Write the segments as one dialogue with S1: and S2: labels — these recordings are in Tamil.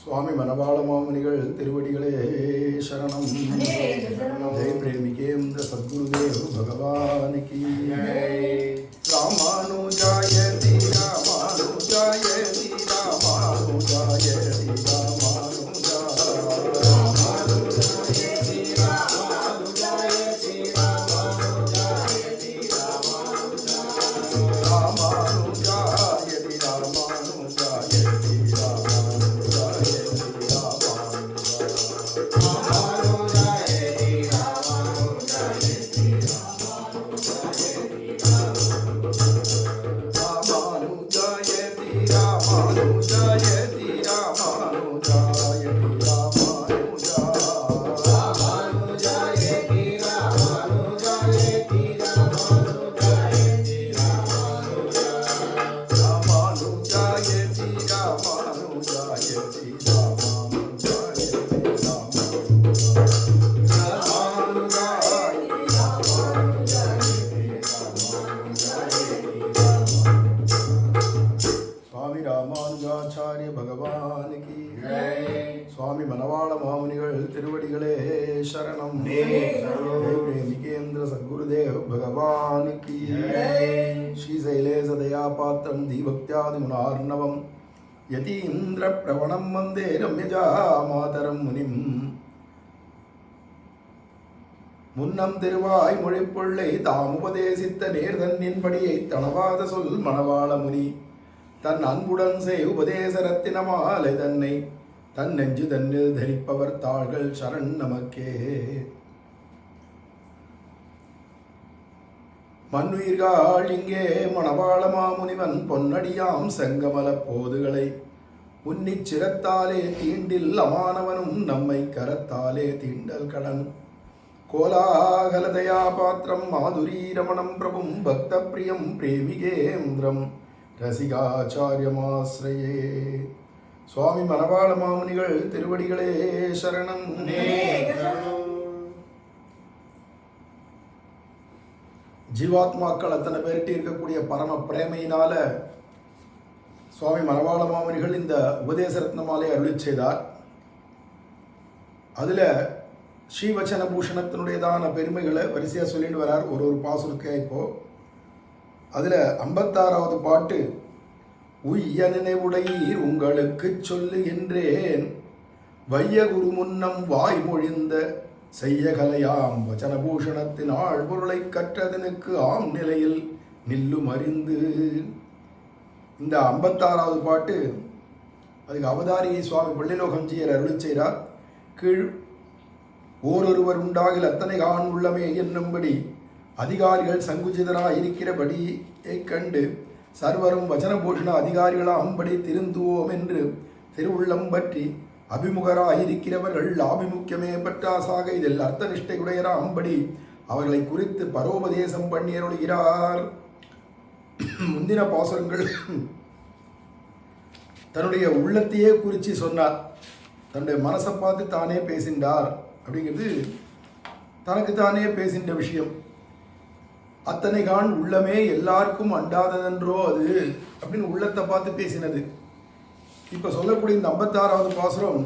S1: சுவாமி மனவாள மாமுனிகள் திருவடிகளே சரணம். ஜெய் பிரேமிகேந்திர சத்குருதேவ் பகவான் கி ராமானுஜாய தி ராமானுஜாய தி ராமானுஜாய தி ராமானுஜா ராமானுஜாச்சாரிய பகவான் கி சுவாமி மனவாள மாமுனிகள் திருவடிகளே சரணம். ஜெய் பிரேமிகேந்திர சத்குருதேவ் பகவான் கி ஸ்ரீசைலேச தயா பாத்திரம் தீபக்தியாதி குணார்ணவம் யதீந்திர பிரவணம் வந்தே ரம்யஜா மாதரம் முனிம். முன்னம் திருவாய் மொழிப்பொள்ளை தாம் உபதேசித்த நேர் தன்னின்படியை தனவாத சொல் மணவாள முனி தன் அன்புடன் செய் உபதேசரத்தினமாலை தன்னை தன் நெஞ்சு தன்னில் தரிப்பவர் தாள்கள் சரண் நமக்கே. மண்ணுயிர்கள் இங்கே மணவாள மாமுனிவன் பொன்னடியாம் செங்கமல போதுகளை உன்னிச் சிரத்தாலே தீண்டில் அமானவனும் நம்மை கரத்தாலே தீண்டல் கடன். கோலாகலதயா பாத்திரம் மாதுரி ரமணம் பிரபும் பக்த பிரியம் பிரேமிகேந்திரம் ரசிகாச்சாரியமாஸ்ரயே. சுவாமி மனவாள மாமுனிகள் திருவடிகளே சரணம். ஜீவாத்மாக்கள் அத்தனை பேர்கிட்ட இருக்கக்கூடிய பரம பிரேமையினால சுவாமி மனவாள மாமுனிகள் இந்த உபதேச ரத்னமாலை அருளி செய்தார். அதுல ஸ்ரீவச்சன பூஷணத்தினுடையதான பெருமைகளை வரிசையா சொல்லிட்டு வரார் ஒரு பாசுரக்கே. இப்போ அதுல 56வது பாட்டு, உய்ய நினைவுடையீர் உங்களுக்கு சொல்லுகின்றேன் வைய குரு முன்னம் வாய்மொழிந்த செய்ய கலையாம் வச்சனபூஷணத்தின் ஆழ்பொருளை கற்றதனுக்கு ஆம் நிலையில் நில்லும் அறிந்து. இந்த 56வது பாட்டு அதுக்கு அவதாரியை சுவாமி பள்ளிலோகம்ஜியர் அருளி செய்கிறார். கீழ் ஓரொருவர் உண்டாகில் அத்தனை கான் உள்ளமே என்னும்படி அதிகாரிகள் சங்குச்சிதராக இருக்கிறபடியை கண்டு சர்வரும் வச்சனபூஷண அதிகாரிகளாம்படி திருந்துவோம் என்று திருவுள்ளம் பற்றி அபிமுகராயிருக்கிறவர்கள் ஆபிமுக்கியமே பற்றாசாக இதில் அர்த்த நிஷ்டையுடையராம்படி அவர்களை குறித்து பரோபதேசம் பண்ணியருளுகிறார். முந்தின பாசுரங்கள் தன்னுடைய உள்ளத்தையே குறித்து சொன்னார். தன்னுடைய மனசை பார்த்து தானே பேசின்றார் அப்படிங்கிறது தனக்கு தானே பேசின்ற விஷயம். அத்தனை கான் உள்ளமே எல்லாருக்கும் அண்டாததென்றோ அது அப்படின்னு உள்ளத்தை பார்த்து பேசினது. இப்போ சொல்லக்கூடிய இந்த 56வது பாசுரம்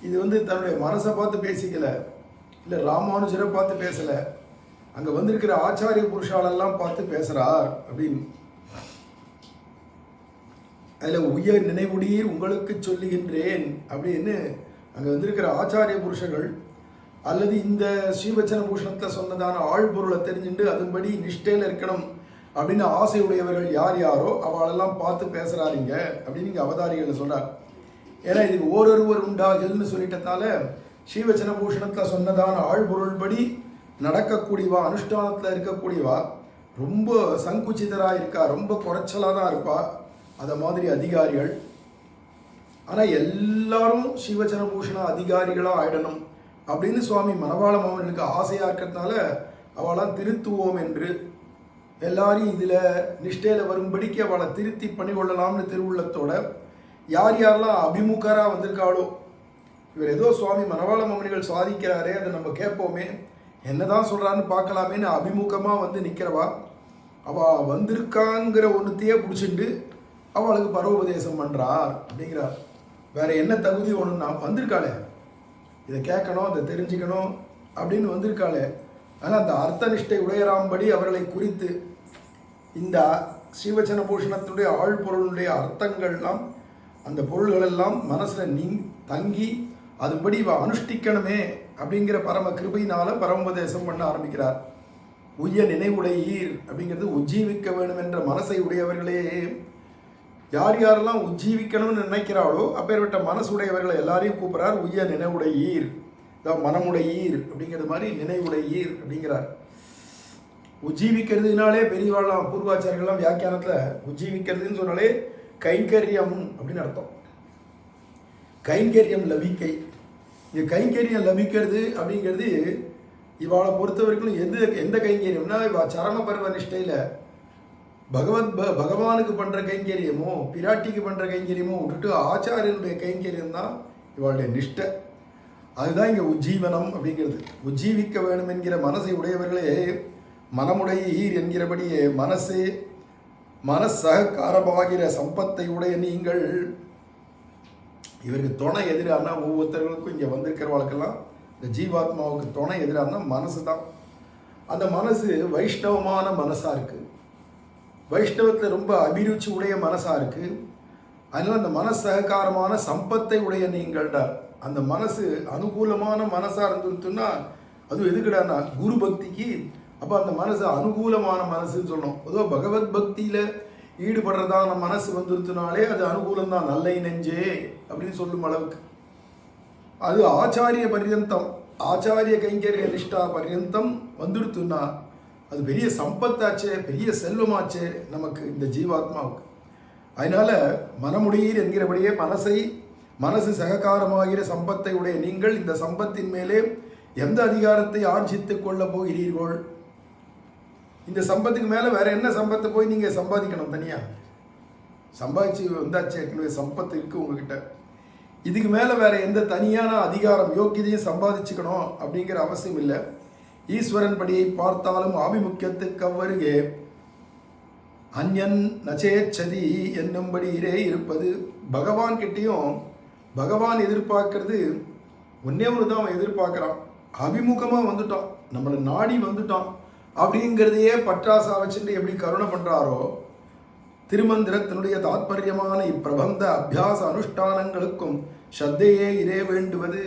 S1: இது தன்னுடைய மனசை பார்த்து பேசிக்கல, இல்லை ராமானுஜரை பார்த்து பேசலை, அங்கே வந்திருக்கிற ஆச்சாரிய புருஷாலெல்லாம் பார்த்து பேசுகிறார் அப்படின்னு. அதில் உயர் நினைவுடீர் உங்களுக்கு சொல்லுகின்றேன் அப்படின்னு அங்கே வந்திருக்கிற ஆச்சாரிய புருஷர்கள் அல்லது இந்த ஸ்ரீவச்சன பூஷணத்தில் சொன்னதான ஆழ்பொருளை தெரிஞ்சுட்டு அதன்படி நிஷ்டையில் இருக்கணும் அப்படின்னு ஆசையுடையவர்கள் யார் யாரோ அவளெல்லாம் பார்த்து பேசுகிறாருங்க அப்படின்னு இங்கே அவதாரிகளை சொல்கிறார். ஏன்னா இதுக்கு ஓரொருவர் உண்டாகல்னு சொல்லிட்டதால ஸ்ரீவச்சன பூஷணத்தில் சொன்னதான ஆழ்பொருள் படி நடக்கக்கூடியவா, அனுஷ்டானத்தில் இருக்கக்கூடியவா ரொம்ப சங்குச்சிதராக இருக்கா, ரொம்ப குறைச்சலாக தான் இருப்பா. அதை மாதிரி அதிகாரிகள். ஆனால் எல்லாரும் ஸ்ரீவச்சன பூஷண அதிகாரிகளாக ஆயிடணும் அப்படின்னு சுவாமி மனவாள மாமுனிகளுக்கு ஆசையாக இருக்கிறதுனால அவளாம் திருத்துவோம் என்று எல்லாரையும் இதில் நிஷ்டையில் வரும்படிக்கு அவளை திருத்தி பண்ணிக்கொள்ளலாம்னு திருவுள்ளத்தோட யார் யாரெல்லாம் அபிமுகராக வந்திருக்காளோ, இவர் ஏதோ சுவாமி மனவாள மாமுனிகள் சாதிக்கிறாரே அதை நம்ம கேட்போமே, என்னதான் சொல்கிறான்னு பார்க்கலாமேன்னு அபிமுகமாக நிற்கிறவா அவள் வந்திருக்காங்கிற ஒன்றுத்தையே பிடிச்சிட்டு அவளுக்கு பரோபதேசம் பண்ணுறார் அப்படிங்கிறார். வேற என்ன தகுதி ஒன்று நான் வந்திருக்காளே, இதை கேட்கணும், அதை தெரிஞ்சுக்கணும் அப்படின்னு வந்திருக்காளே. ஆனால் அந்த அர்த்த நிஷ்டை உடையராம்படி அவர்களை குறித்து இந்த ஸ்ரீவச்சன பூஷணத்துடைய ஆழ்பொருளுடைய அர்த்தங்கள்லாம், அந்த பொருள்களெல்லாம் மனசில் தங்கி அதுபடி அனுஷ்டிக்கணுமே அப்படிங்கிற பரம கிருபையினால பரமோபதேசம் பண்ண ஆரம்பிக்கிறார். உய்ய நினைவுடையீர் அப்படிங்கிறது உஜ்ஜீவிக்க வேணும் என்ற மனசை உடையவர்களே. யார் யாரெல்லாம் உஜ்ஜீவிக்கணும்னு நினைக்கிறாளோ அப்பேற்பட்ட மனசுடையவர்களை எல்லாரையும் கூப்பிட்றார். உய்ய நினைவுடையீர், இதான் மனமுடையீர் அப்படிங்கிறது மாதிரி நினைவுடையீர் அப்படிங்கிறார். உஜ்ஜீவிக்கிறதுனாலே பெரியவாழ்லாம் பூர்வாச்சாரியர்கள்லாம் வியாக்கியானத்தில் உஜ்ஜீவிக்கிறதுன்னு சொன்னாலே கைங்கரியம் அப்படின்னு அர்த்தம். கைங்கரியம் லபிக்கை. இங்கே கைங்கரியம் லபிக்கிறது அப்படிங்கிறது இவாளை பொறுத்த வரைக்கும் எந்த கைங்கரியம்னா, இவா சரம பருவ நிஷ்டையில் பகவானுக்கு பண்ணுற கைங்கரியமோ பிராட்டிக்கு பண்ணுற கைங்கரியமோ விட்டுட்டு ஆச்சாரியனுடைய கைங்கரியம் தான் இவாளுடைய நிஷ்டை. அதுதான் இங்கே உஜ்ஜீவனம் அப்படிங்கிறது. உஜ்ஜீவிக்க வேணும் என்கிற மனசை உடையவர்களே மனமுடையீர் என்கிறபடியே மனசககாரமாகிற சம்பத்தை உடைய நீங்கள். இவருக்கு துணை எதிரானா ஒவ்வொருத்தர்களுக்கும் இங்கே வந்திருக்கிறவர்களுக்கெல்லாம் இந்த ஜீவாத்மாவுக்கு துணை எதிரானா மனசு தான். அந்த மனசு வைஷ்ணவமான மனசாக இருக்குது, வைஷ்ணவத்தில் ரொம்ப அபிருச்சி உடைய மனசாக இருக்குது. அதனால் அந்த மனசககாரமான சம்பத்தை உடைய நீங்கள்டார். அந்த மனசு அனுகூலமான மனசாக இருந்துட்டுன்னா அதுவும் எதுக்குடானா குரு பக்திக்கு. அப்போ அந்த மனசு அனுகூலமான மனசுன்னு சொல்லணும். பொதுவாக பகவத் பக்தியில் ஈடுபடுறதான மனசு வந்துருத்துனாலே அது அனுகூலம்தான், நல்லை நெஞ்சே அப்படின்னு சொல்லும் அளவுக்கு. அது ஆச்சாரிய பர்யந்தம், ஆச்சாரிய கைங்கரிய நிஷ்டா பர்யந்தம் வந்துடுத்துன்னா அது பெரிய சம்பத்தாச்சே, பெரிய செல்வமாச்சே நமக்கு இந்த ஜீவாத்மாவுக்கு. அதனால மனமுடையீர் என்கிறபடியே மனசு சககாரமாகிற சம்பத்தை உடைய நீங்கள் இந்த சம்பத்தின் மேலே எந்த அதிகாரத்தை ஆர்ஜித்து கொள்ள போகிறீர்கள்? இந்த சம்பத்துக்கு மேலே வேற என்ன சம்பத்தை போய் நீங்கள் சம்பாதிக்கணும்? தனியாக சம்பாதிச்சு வந்தாச்சு, ஏற்கனவே சம்பத்து இருக்குது உங்ககிட்ட. இதுக்கு மேலே வேற எந்த தனியான அதிகாரம் யோக்கியதையும் சம்பாதிச்சுக்கணும் அப்படிங்கிற அவசியம் இல்லை. ஈஸ்வரன் படியை பார்த்தாலும் ஆபிமுக்கியத்துக்கு அவ்வருகே அந்யன் நச்சேச்சதி என்னும்படியிலே இருப்பது. பகவான் கிட்டேயும் பகவான் எதிர்பார்க்கறது ஒன்னே ஒன்று தான் அவன் எதிர்பார்க்குறான். அபிமுகமாக வந்துட்டான், நம்மளை நாடி வந்துட்டான் அப்படிங்கிறதையே பற்றாசா வச்சுட்டு எப்படி கருணை பண்ணுறாரோ, திருமந்திரத்தினுடைய தாத்பரியமான இப்பிரபந்த அபியாச அனுஷ்டானங்களுக்கும் ஸ்ரத்தையே இதே வேண்டுவது.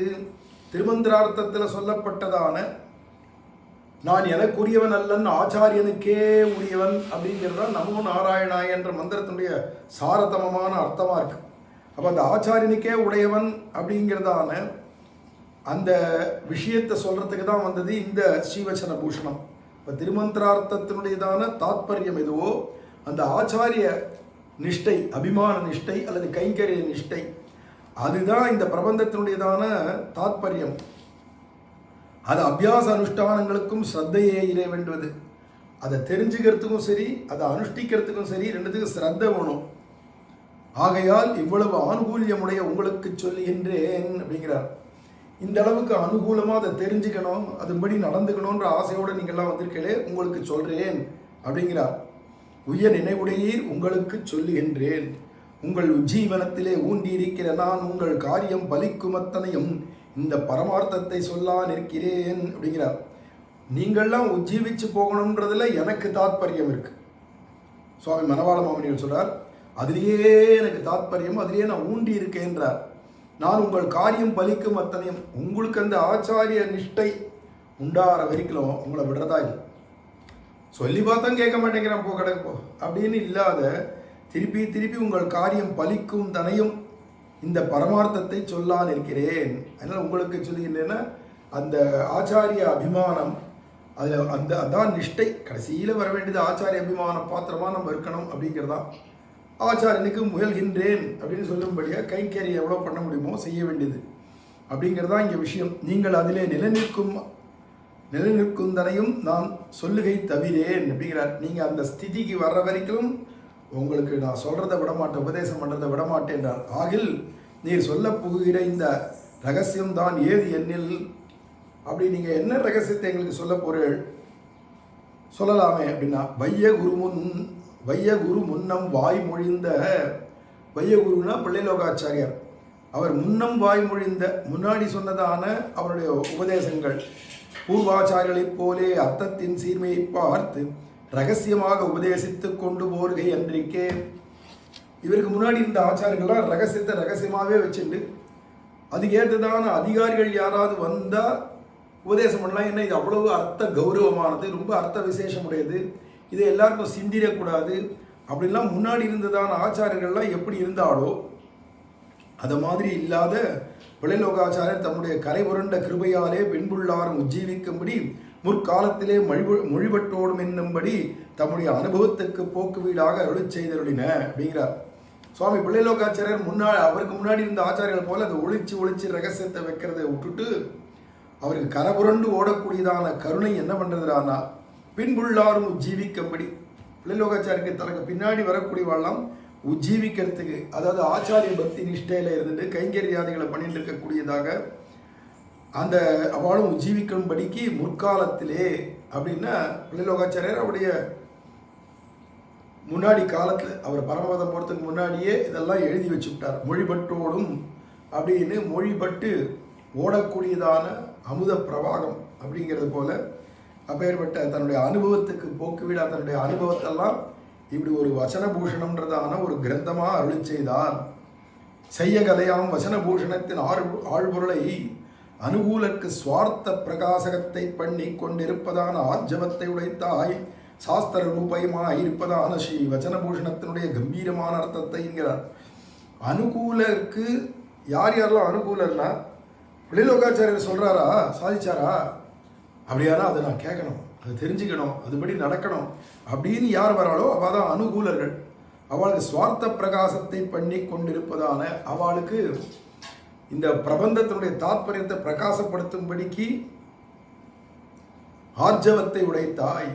S1: திருமந்திரார்த்தத்தில் சொல்லப்பட்டதான நான் எனக்குரியவன் அல்லன் ஆச்சாரியனுக்கே உரியவன் அப்படிங்கிறதா நமோ நாராயணாய என்ற மந்திரத்தினுடைய சாரதமமான அர்த்தமாக இருக்கு. அப்போ அந்த ஆச்சாரியனுக்கே உடையவன் அப்படிங்கிறதான அந்த விஷயத்தை சொல்றதுக்கு தான் வந்தது இந்த ஸ்ரீவச்சன பூஷணம். இப்போ திருமந்திரார்த்தத்தினுடையதான தாத்பரியம் எதுவோ அந்த ஆச்சாரிய நிஷ்டை, அபிமான நிஷ்டை அல்லது கைங்கரிய நிஷ்டை, அதுதான் இந்த பிரபந்தத்தினுடையதான தாத்பரியம். அது அபியாச அனுஷ்டானங்களுக்கும் ஸ்ரத்தையே இறை வேண்டுவது. அதை தெரிஞ்சுக்கிறதுக்கும் சரி, அதை அனுஷ்டிக்கிறதுக்கும் சரி, ரெண்டுத்துக்கும் ஸ்ரத்தை வேணும். ஆகையால் இவ்வளவு ஆனுகூல்யமுடைய உங்களுக்கு சொல்லுகின்றேன் அப்படிங்கிறார். இந்த அளவுக்கு அனுகூலமாக அதை தெரிஞ்சுக்கணும், அதுபடி நடந்துக்கணுன்ற ஆசையோடு நீங்கள்லாம் வந்திருக்கலே, உங்களுக்கு சொல்கிறேன் அப்படிங்கிறார். உய்ய நினைவுடையீர் உங்களுக்கு சொல்லுகின்றேன். உங்கள் உஜ்ஜீவனத்திலே ஊண்டியிருக்கிற நான் உங்கள் காரியம் பலிக்கும் அத்தனையும் இந்த பரமார்த்தத்தை சொல்லா நிற்கிறேன் அப்படிங்கிறார். நீங்கள்லாம் உஜ்ஜீவிச்சு போகணுன்றதுல எனக்கு தாத்பரியம் இருக்கு. சுவாமி மணவாள மாமனிகள் சொல்றார், அதிலேயே எனக்கு தாத்பரியம், அதிலேயே நான் ஊண்டி இருக்கேன்றார். நான் உங்கள் காரியம் பலிக்கும் அத்தனையும், உங்களுக்கு அந்த ஆச்சாரிய நிஷ்டை உண்டார வரைக்கும் உங்களை விடுறதா இல்லை. சொல்லி பார்த்தா கேட்க மாட்டேங்கிறான், போ கிடக்கு போ அப்படின்னு இல்லாத திருப்பி திருப்பி உங்கள் காரியம் பலிக்கும் தனையும் இந்த பரமார்த்தத்தை சொல்லான் இருக்கிறேன். அதனால் உங்களுக்கு சொல்லுகின்றேன்னா அந்த ஆச்சாரிய அபிமானம், அதில் அதான் நிஷ்டை. கடைசியில் வர வேண்டியது ஆச்சாரிய அபிமான பாத்திரமாக நம்ம இருக்கணும் அப்படிங்கிறதான். ஆச்சாரியனுக்கு முயல்கின்றேன் அப்படின்னு சொல்லும்படியாக கைங்கரியம் எவ்வளோ பண்ண முடியுமோ செய்ய வேண்டியது அப்படிங்கிறதான் இங்கே விஷயம். நீங்கள் அதிலே நிலைநிற்கும் தனையும் நான் சொல்லுகை தவிரேன் அப்படிங்கிறார். நீங்கள் அந்த ஸ்திதிக்கு வர்ற வரைக்கும் உங்களுக்கு நான் சொல்கிறத விடமாட்டேன், உபதேசம் பண்ணுறதை விடமாட்டேன்றார். ஆகில் நீர் சொல்ல போகிற இந்த ரகசியம்தான் ஏது என்னில். அப்படி நீங்கள் என்ன ரகசியத்தை எங்களுக்கு சொல்ல போகிறீர்கள் சொல்லலாமே அப்படின்னா, வைய குரு முன்னம் வாய் மொழிந்த, வைய குருனா பிள்ளைலோகாச்சாரியார், அவர் முன்னம் வாய்மொழிந்த முன்னாடி சொன்னதான அவருடைய உபதேசங்கள் பூர்வாச்சாரியர்களைப் போலே அர்த்தத்தின் சீர்மையை பார்த்து ரகசியமாக உபதேசித்து கொண்டு போர்கை அன்றிக்கே. இவருக்கு முன்னாடி இருந்த ஆச்சாரங்கள்லாம் ரகசியத்தை ரகசியமாகவே வச்சுட்டு அதுக்கேற்றதான அதிகாரிகள் யாராவது வந்தால் உபதேசம் பண்ணலாம். ஏன்னா இது அவ்வளவு அர்த்த கௌரவமானது, ரொம்ப அர்த்த விசேஷம் உடையது, இதை எல்லாருக்கும் சிந்திடக்கூடாது அப்படின்லாம் முன்னாடி இருந்ததான ஆச்சாரியர்கள்லாம் எப்படி இருந்தாலோ அதை மாதிரி இல்லாத பிள்ளைலோகாச்சாரியர் தம்முடைய கரை புரண்ட கிருபையாலே பெண்புள்ளாரும் உஜ்ஜீவிக்கும்படி முற்காலத்திலே மொழிபட்டோடும் என்னும்படி தம்முடைய அனுபவத்துக்கு போக்கு வீடாக அருள் செய்தருளின அப்படிங்கிறார் சுவாமி பிள்ளைலோகாச்சாரியர். அவருக்கு முன்னாடி இருந்த ஆச்சாரியர்கள் போல அதை ஒளிச்சு ரகசியத்தை வைக்கிறதை விட்டுட்டு அவருக்கு கரபுரண்டு ஓடக்கூடியதான கருணை என்ன பண்ணுறதுனா பின்புள்ளாரும் உஜ்ஜீவிக்கும்படி பிள்ளைலோகாச்சாரியருக்கு தனக்கு பின்னாடி வரக்கூடியவாள்லாம் உஜ்ஜீவிக்கிறதுக்கு, அதாவது ஆச்சாரிய பக்தி நிஷ்டையில் இருந்துட்டு கைங்கரியாதிகளை பண்ணிட்டு இருக்கக்கூடியதாக அந்த அவளும் உஜ்ஜீவிக்கும்படிக்கு முற்காலத்திலே அப்படின்னா பிள்ளைலோகாச்சாரியர் அவருடைய முன்னாடி காலத்தில் அவர் பரமபதம் போகிறதுக்கு முன்னாடியே இதெல்லாம் எழுதி வச்சுவிட்டார். மொழிபட்டோடும் அப்படின்னு மொழிபட்டு ஓடக்கூடியதான அமுத பிரவாகம் அப்படிங்கிறது போல அப்பேற்பட்ட தன்னுடைய அனுபவத்துக்கு போக்குவிடா தன்னுடைய அனுபவத்தெல்லாம் இப்படி ஒரு வசனபூஷணம்ன்றதான ஒரு கிரந்தமாக அருள் செய்தார். செய்ய கலையாம் வசனபூஷணத்தின் ஆழ்பொருளை அனுகூலக்கு சுவார்த்த பிரகாசகத்தை பண்ணி கொண்டிருப்பதான ஆர்ஜவத்தை உடைத்தாய் சாஸ்திர ரூபயமாக இருப்பதான ஸ்ரீ வச்சனபூஷணத்தினுடைய கம்பீரமான அர்த்தத்தை என்கிறார். அனுகூலருக்கு யாரெல்லாம் அனுகூலர்னா பிள்ளைலோகாச்சாரியர் சொல்கிறாரா சாதிச்சாரா அப்படியானா அதை நான் கேட்கணும், அதை தெரிஞ்சுக்கணும், அதுபடி நடக்கணும் அப்படின்னு யார் வராளோ அவள் தான் அனுகூலர்கள். அவளுக்கு சுவார்த்த பிரகாசத்தை பண்ணி கொண்டிருப்பதான அவளுக்கு இந்த பிரபந்தத்தினுடைய தாற்பயத்தை பிரகாசப்படுத்தும்படிக்கு ஆர்ஜவத்தை உடைத்தாய்.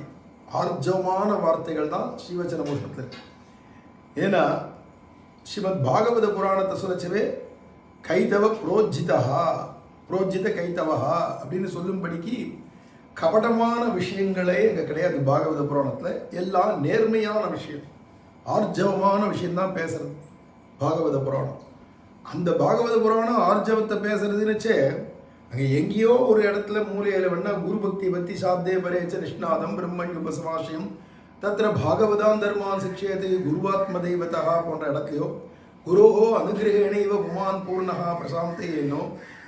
S1: ஆர்ஜவமான வார்த்தைகள் தான் ஸ்ரீவச்சன பூஷணத்தில். ஏன்னா ஸ்ரீமத் பாகவத புராணத்தை சொல்லச்சவே கைதவ புரோஜித கைத்தவஹா அப்படின்னு சொல்லும்படிக்கு கபடமான விஷயங்களே அங்கே கிடையாது. பாகவத புராணத்தில் எல்லாம் நேர்மையான விஷயம், ஆர்ஜவமான விஷயம்தான் பேசுறது பாகவத புராணம். அந்த பாகவத புராணம் ஆர்ஜவத்தை பேசுறதுன்னுச்சே அங்கே எங்கேயோ ஒரு இடத்துல மூலையில் வேணா குரு பக்தி பக்தி சாப்தே பரேச்ச நிஷ்ணாதம் பிரம்மண் உபசமாசியம் தத்திர பாகவதான் தர்மான் சிக்ஷேது குருவாத்ம தெய்வத்தா போன்ற இடத்துலையோ குரோஹோ அனுகிரகேணைவ புமான் பூர்ணகா பிரசாந்தே என்னோ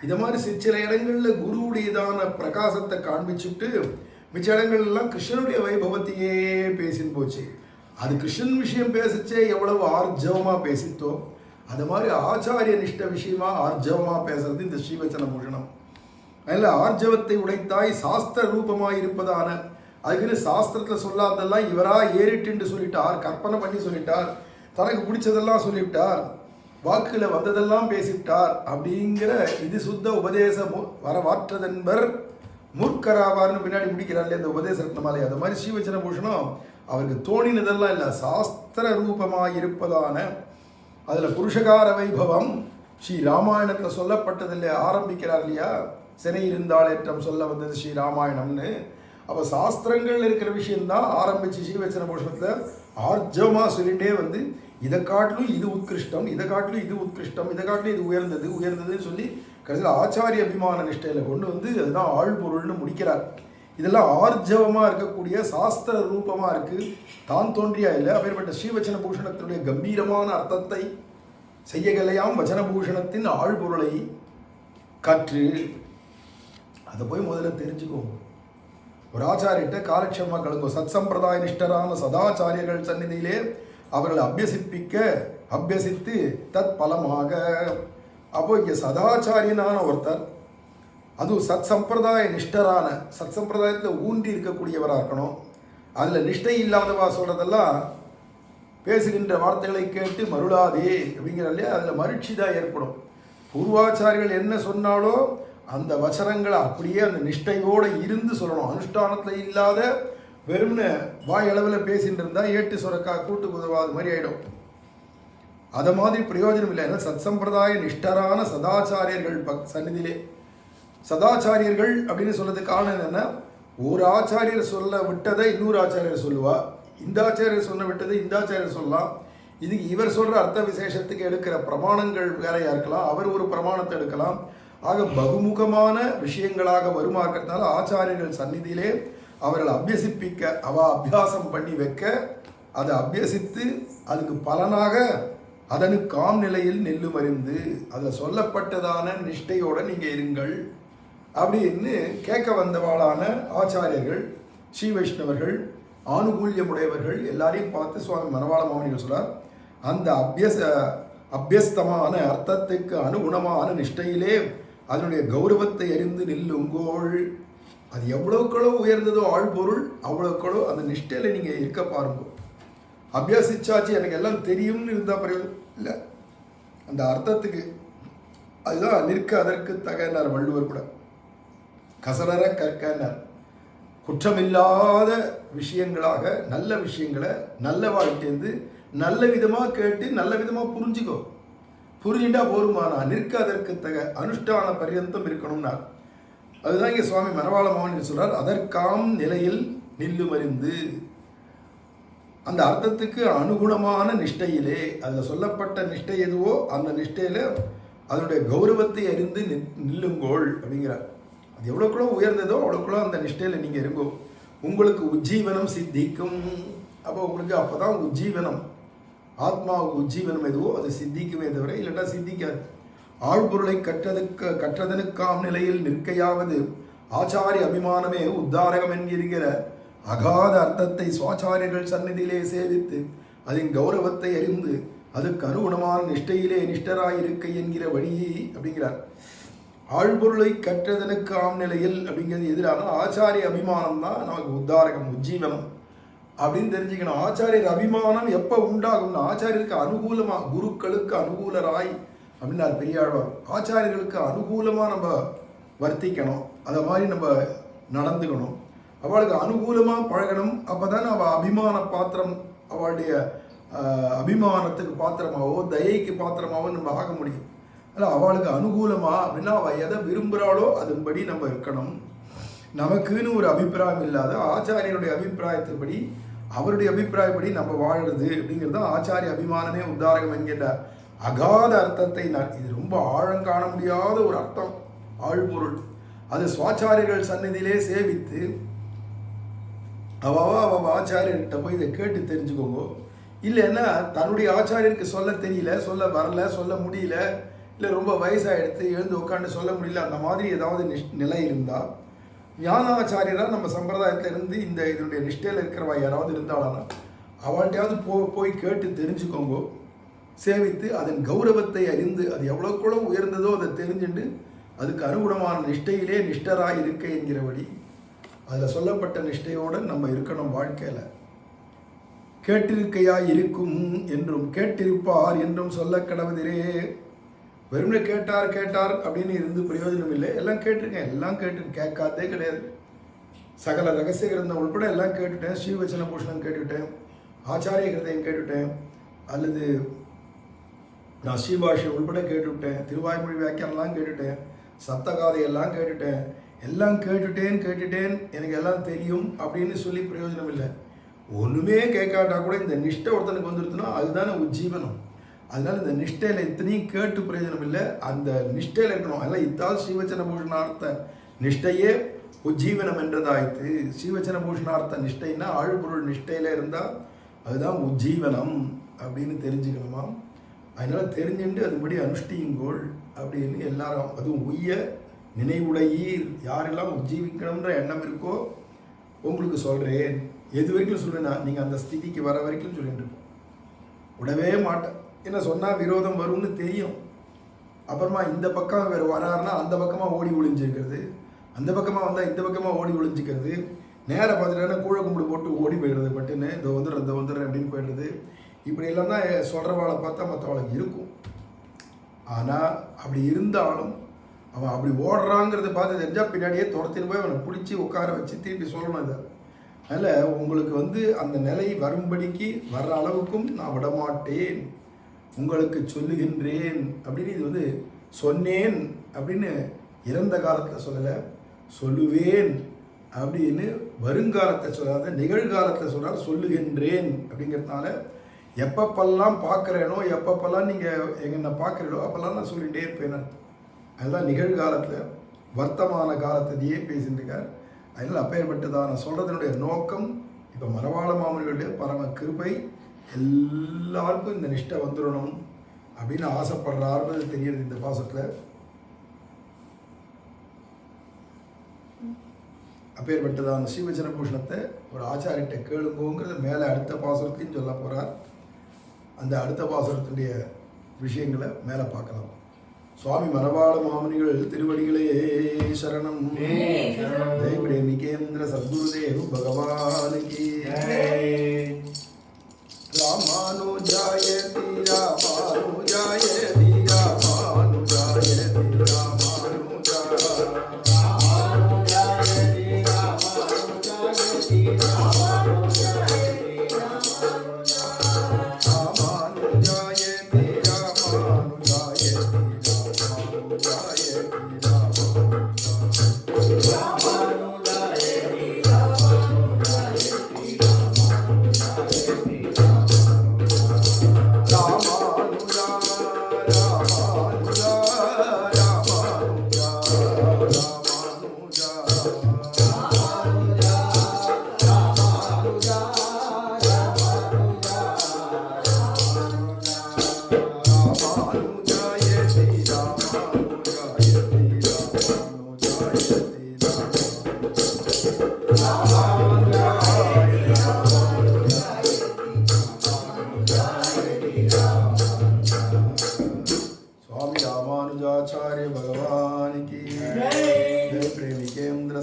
S1: இதை மாதிரி சில இடங்களில் குருவுடையதான பிரகாசத்தை காண்பிச்சுட்டு மிச்ச இடங்கள்லாம் கிருஷ்ணனுடைய வைபவத்தையே பேசின்னு போச்சு. அது கிருஷ்ணன் விஷயம் பேசிச்சே எவ்வளவு ஆர்ஜவமாக பேசித்தோ அது மாதிரி ஆச்சாரிய நிஷ்ட விஷயமா ஆர்ஜவமாக பேசுறது இந்த ஸ்ரீவச்சன பூஷணம். அதில் ஆர்ஜவத்தை உடைத்தாய் சாஸ்திர ரூபமாக இருப்பதான அதுக்குன்னு சாஸ்திரத்தில் சொல்லாததெல்லாம் இவராக ஏறிட்டு சொல்லிட்டார், கற்பனை பண்ணி சொல்லிட்டார், தனக்கு பிடிச்சதெல்லாம் சொல்லிவிட்டார், வாக்குல வந்ததெல்லாம் பேசிவிட்டார் அப்படிங்கிற இது சுத்த உபதேச வரவாற்றதென்பர் மூர்க்கராவார்னு பின்னாடி முடிக்கிறார் இந்த உபதேச ரத்னமாலை. அது மாதிரி ஸ்ரீவச்சன பூஷணம் அவருக்கு தோணினதெல்லாம் இல்லை, சாஸ்திர ரூபமாக இருப்பதான அதில் புருஷகார வைபவம் ஸ்ரீ ராமாயணத்தில் சொல்லப்பட்டதில்லை ஆரம்பிக்கிறார் இல்லையா, சிறை இருந்தால் ஏற்றம் சொல்ல வந்தது ஸ்ரீ ராமாயணம்னு. அப்போ சாஸ்திரங்கள் இருக்கிற விஷயம்தான் ஆரம்பிச்சு ஸ்ரீவச்சன பூஷணத்தில் ஆர்ஜவமாக சொல்லிகிட்டே வந்து இதை காட்டிலும் இது உத்கிருஷ்டம், இதை காட்டிலும் இது உத்கிருஷ்டம், இதை காட்டிலும் இது உயர்ந்ததுன்னு சொல்லி கடைசியில் ஆச்சாரிய அபிமான நிஷ்டையில் கொண்டு வந்து அதுதான் ஆழ்பொருள்னு முடிக்கிறார். இதெல்லாம் ஆர்ஜவமாக இருக்கக்கூடிய சாஸ்திர ரூபமாக இருக்குது, தான் தோன்றியா இல்லை. அப்பேற்பட்ட ஸ்ரீவச்சன பூஷணத்தினுடைய கம்பீரமான அர்த்தத்தை செய்யகலையாம் வச்சனபூஷணத்தின் ஆழ்பொருளை கற்று அதை போய் முதல்ல தெரிஞ்சுக்கோங்க. ஒரு ஆச்சாரியிட்ட காலட்சேமமாக கலங்கோ. சத் சம்பிரதாய நிஷ்டரான சதாச்சாரியர்கள் சந்நிதியிலே அவர்களை அபியசித்து தத் பலமாக. அப்போ இங்கே சதாச்சாரியனான ஒருத்தர், அதுவும் சத் சம்பிரதாய நிஷ்டரான சத் சம்பிரதாயத்தில் ஊன்றி இருக்கக்கூடியவராக இருக்கணும். அதில் நிஷ்டை இல்லாதவா சொல்கிறதெல்லாம் பேசுகின்ற வார்த்தைகளை கேட்டு மருளாதே அப்படிங்கிற இல்லையா, அதில் மருட்சி தான் ஏற்படும். பூர்வாச்சாரிகள் என்ன சொன்னாலோ அந்த வசனங்களை அப்படியே அந்த நிஷ்டையோடு இருந்து சொல்லணும். அனுஷ்டானத்தில் இல்லாத வெறும்னு வாய் அளவில் பேசிட்டு இருந்தால் ஏட்டு சுரக்கா கூட்டு உதவாது மாதிரி ஆகிடும். அதை மாதிரி பிரயோஜனம் இல்லை. ஏன்னா சத் சம்பிரதாய நிஷ்டரான சதாச்சாரியர்கள் சந்நிதியிலே சதாச்சாரியர்கள் அப்படின்னு சொல்றதுக்கு காரணம் என்னென்னா, ஒரு ஆச்சாரியர் சொல்ல விட்டதை இன்னொரு ஆச்சாரியர் சொல்லுவா, இந்த ஆச்சாரியர் சொன்ன விட்டதை இந்த ஆச்சாரியர் சொல்லலாம். இதுக்கு இவர் சொல்ற அர்த்த விசேஷத்துக்கு எடுக்கிற பிரமாணங்கள் வேறையா இருக்கலாம், அவர் ஒரு பிரமாணத்தை எடுக்கலாம். ஆக பகுமுகமான விஷயங்களாக வருமாக்கிறதுனால ஆச்சாரியர்கள் சந்நிதியிலே அவர்கள் அபியசிப்பிக்க, அபியாசம் பண்ணி வைக்க, அதை அபியசித்து அதுக்கு பலனாக அதனுக்காம் நிலையில் நெல்லும் அறிந்து அதில் சொல்லப்பட்டதான நிஷ்டையோட நீங்க இருங்கள் அப்படின்னு கேட்க வந்தவாளான ஆச்சாரியர்கள், ஸ்ரீ வைஷ்ணவர்கள், ஆனுகூல்யமுடையவர்கள் எல்லாரையும் பார்த்து சுவாமி மணவாள மாமுனிகள் சொல்றார், அந்த அபியஸ்தமான அர்த்தத்துக்கு அனுகுணமான நிஷ்டையிலே அதனுடைய கௌரவத்தை அறிந்து நில்லுங்கோள். அது எவ்வளவுக்களோ உயர்ந்ததோ ஆழ்பொருள், அவ்வளவுக்களோ அந்த நிஷ்டையில நீங்க இருக்க பாருங்க. அபியாசிச்சாச்சு எனக்கு எல்லாம் தெரியும்னு இருந்தா பிரயோஜனம் இல்லை. அந்த அர்த்தத்துக்கு அதுதான் நிற்க அதற்கு தகனார் வள்ளுவர் கூட. கசடர கற்கனார். குற்றமில்லாத விஷயங்களாக நல்ல விஷயங்களை நல்ல வாழ்க்கைந்து நல்ல விதமாக கேட்டு நல்ல விதமாக புரிஞ்சுக்கோ. புரிஞ்சுட்டா போருமானா நிற்க அதற்கு தக அனுஷ்டான பரியந்தம் இருக்கணும்னா. அதுதான் இங்கே சுவாமி மணவாள மாமுனிகள் சொல்றார், அதற்காம் நிலையில் நில்லும் அறிந்து. அந்த அர்த்தத்துக்கு அனுகுணமான நிஷ்டையிலே, அதில் சொல்லப்பட்ட நிஷ்டை எதுவோ அந்த நிஷ்டையில அதனுடைய கௌரவத்தை அறிந்து நில்லுங்கோள் அப்படிங்கிறார். அது எவ்வளோக்குள்ள உயர்ந்ததோ அவ்வளோக்குள்ள அந்த நிஷ்டையில் நீங்கள் இருங்கோ. உங்களுக்கு உஜ்ஜீவனம் சித்திக்கும். அப்போ உங்களுக்கு அப்போ தான் உஜ்ஜீவனம், ஆத்மாவுக்கு உஜ்ஜீவனம் எதுவோ அது சித்திக்குமே தவிர இல்லைன்னா சித்திக்காது. ஆழ்பொருளை கற்றதனுக்காம் நிலையில் நிற்கையாவது ஆச்சாரிய அபிமானமே உத்தாரகம் என்கிற அகாத அர்த்தத்தை சுவாச்சாரியர்கள் சந்நிதியிலே சேவித்து அதன் கௌரவத்தை அறிந்து அதுக்கு அனுகுணமான நிஷ்டையிலே நிஷ்டராயிருக்கை என்கிற வழியே அப்படிங்கிறார். ஆழ்பொருளை கற்றதனுக்காம் நிலையில் அப்படிங்கிறது எதிரான ஆச்சாரிய அபிமானம் தான் நமக்கு உத்தாரகம், உஜ்ஜீவனம் அப்படின்னு தெரிஞ்சுக்கணும். ஆச்சாரியர் அபிமானம் எப்போ உண்டாகும்னா ஆச்சாரியருக்கு அனுகூலமாக, குருக்களுக்கு அனுகூலராய் அப்படின்னார் பெரியாழ்வார். ஆச்சாரியர்களுக்கு அனுகூலமாக நம்ம வர்த்திக்கணும், அதை மாதிரி நம்ம நடந்துக்கணும், அவளுக்கு அனுகூலமாக பழகணும். அப்போ தான் அவள் அபிமான பாத்திரம், அவளுடைய அபிமானத்துக்கு பாத்திரமாவோ தயைக்கு பாத்திரமாவோ நம்ம ஆக முடியும். அதில் அவளுக்கு அனுகூலமா அப்படின்னா அவள் எதை விரும்புகிறாளோ அதன்படி நம்ம இருக்கணும். நமக்குன்னு ஒரு அபிப்பிராயம் இல்லாத ஆச்சாரியனுடைய அபிப்பிராயத்தின்படி, அவருடைய அபிப்பிராயப்படி நம்ம வாழறது அப்படிங்கிறது தான் ஆச்சாரிய அபிமானமே உத்தாரகம் என்கின்ற அகாத அர்த்தத்தை இது ரொம்ப ஆழம் காண முடியாத ஒரு அர்த்தம், ஆழ்பொருள். அது சுவாச்சாரியர்கள் சந்நிதியிலே சேவித்து அவ ஆச்சாரியர்கிட்ட போய் இதை கேட்டு தெரிஞ்சுக்கோங்க. இல்லைன்னா தன்னுடைய ஆச்சாரியருக்கு சொல்ல தெரியல, சொல்ல வரல, சொல்ல முடியல, இல்லை ரொம்ப வயசாகிடுத்து எழுந்து உட்காந்து சொல்ல முடியல, அந்த மாதிரி ஏதாவது நிலை இருந்தால் ஞானாச்சாரியராக நம்ம சம்பிரதாயத்தில் இருந்து இந்த இதனுடைய நிஷ்டையில் இருக்கிறவா யாராவது இருந்தாலும் அவள்கிட்டையாவது போய் கேட்டு தெரிஞ்சுக்கோங்க. சேவித்து அதன் கௌரவத்தை அறிந்து அது எவ்வளோக்குள்ள உயர்ந்ததோ அதை தெரிஞ்சுட்டு அதுக்கு அனுகுணமான நிஷ்டையிலே நிஷ்டராக இருக்க என்கிறபடி அதில் சொல்லப்பட்ட நிஷ்டையோடு நம்ம இருக்கணும் வாழ்க்கையில். கேட்டிருக்கையாய் இருக்கும் என்றும் கேட்டிருப்பார் என்றும் சொல்ல கடவுதிரே. வெறுமனே கேட்டார் அப்படின்னு இருந்து பிரயோஜனம் இல்லை. எல்லாம் கேட்டிருக்கேன், எல்லாம் கேட்காதே கிடையாது. சகல ரகசிய கிரந்தம் உள்பட எல்லாம் கேட்டுட்டேன். ஸ்ரீவச்சன பூஷணம் கேட்டுவிட்டேன், ஆச்சாரிய கிருதையும் கேட்டுவிட்டேன், அல்லது நான் ஸ்ரீபாஷை உள்பட கேட்டுவிட்டேன், திருவாய்மொழி வியாக்கியானெல்லாம் கேட்டுட்டேன், சப்தகாதையெல்லாம் கேட்டுட்டேன். எல்லாம் கேட்டுட்டேன் எனக்கு எல்லாம் தெரியும் அப்படின்னு சொல்லி பிரயோஜனம் இல்லை. ஒன்றுமே கேட்காட்டா கூட இந்த நிஷ்டை ஒருத்தனுக்கு வந்துடுதுன்னா அதுதானே உஜ்ஜீவனம். அதனால இந்த நிஷ்டையில் இத்தனையும் கேட்டு பிரயோஜனம் இல்லை, அந்த நிஷ்டையில் இருக்கணும். அதெல்லாம் இத்தால் ஸ்ரீவச்சன பூஷணார்த்த நிஷ்டையே உஜ்ஜீவனம் என்றதாயிற்று. ஸ்ரீவச்சன பூஷணார்த்த நிஷ்டைன்னா ஆழ்பொருள் நிஷ்டையில் இருந்தால் அதுதான் உஜ்ஜீவனம் அப்படின்னு தெரிஞ்சுக்கணுமா. அதனால் தெரிஞ்சுட்டு அதுபடி அனுஷ்டியுங்கோள் அப்படின்னு எல்லாரும், அதுவும் உய்ய நினைவுடையீர், யாரெல்லாம் உஜ்ஜீவிக்கணுன்ற எண்ணம் இருக்கோ உங்களுக்கு சொல்கிறேன். எது வரைக்கும் சொல்கிறேன்னா நீங்கள் அந்த ஸ்திதிக்கு வர வரைக்கும் சொல்லிட்டு இருப்போம். விடவே மாட்டேன். என்ன சொன்னால் விரோதம் வரும்னு தெரியும். அப்புறமா இந்த பக்கம் வேறு வராருன்னா அந்த பக்கமாக ஓடி ஒளிஞ்சிருக்கிறது, அந்த பக்கமாக வந்தால் இந்த பக்கமாக ஓடி ஒளிஞ்சிக்கிறது, நேராக பார்த்துட்டா கூழ கும்பிடு போட்டு ஓடி போயிடுறது, பட்டுன்னு இந்த வந்துடுறேன் அப்படின்னு போயிடுறது. இப்படியெல்லாம் தான் சொல்கிறவாளை பார்த்தா மற்றவாளுக்கு இருக்கும். ஆனால் அப்படி இருந்தாலும் அவன் அப்படி ஓடுறாங்கிறத பார்த்து தெரிஞ்சால் பின்னாடியே துரத்தின்னு போய் அவனை பிடிச்சி உட்கார வச்சு திருப்பி சொல்லணும். இதை அதனால் உங்களுக்கு அந்த நிலை வரும்படிக்கு வர்ற அளவுக்கும் நான் விடமாட்டேன், உங்களுக்கு சொல்லுகின்றேன் அப்படின்னு. இது சொன்னேன் அப்படின்னு இறந்த காலத்தில் சொல்லலை, சொல்லுவேன் அப்படின்னு வருங்காலத்தை சொல்லாத நிகழ்காலத்தில் சொல்கிறார். சொல்லுகின்றேன் அப்படிங்கிறதுனால எப்பப்பெல்லாம் பார்க்குறேனோ, எப்பப்பெல்லாம் நீங்கள் என்னை பார்க்குறீங்களோ அப்போல்லாம் நான் சொல்லிகிட்டே இருப்பேன். அதுதான் நிகழ்காலத்தில் வர்த்தமான காலத்தையே பேசிட்டு இருக்கார். அதனால் அப்பேற்பட்டதான சொல்கிறதுனுடைய நோக்கம் இப்போ மணவாள மாமனிகளுடைய பரம கிருபை எல்லாருக்கும் இந்த நிஷ்டை வந்துடணும் அப்படின்னு ஆசைப்படுறாருன்றது தெரியுது இந்த பாசத்தில். அப்பேற்பட்டதான ஸ்ரீவச்சன பூஷணத்தை ஒரு ஆச்சாரிட்ட கேளுங்கோங்கிறத மேலே அடுத்த பாசுரத்தையும் சொல்ல போகிறார். அந்த அடுத்த பாசுரத்தினுடைய விஷயங்களை மேலே பார்க்கலாம். சுவாமி மணவாள மாமனிகள் திருவடிகளே சரணம். ஜெய பிரேமிகேந்திர சத்குருதேவ் பகவானுக்கு ராமானுஜாயதி ராமானுஜாயதி ராமானுஜாயதி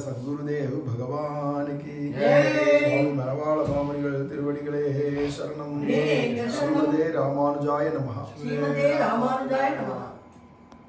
S1: சத்குருதேவ் பகவானுக்கு சுவாமி மணவாள மாமனிகள் திருவடிகளே சரணம். ஸ்ரீமதே ராமானுஜாய நமஹ.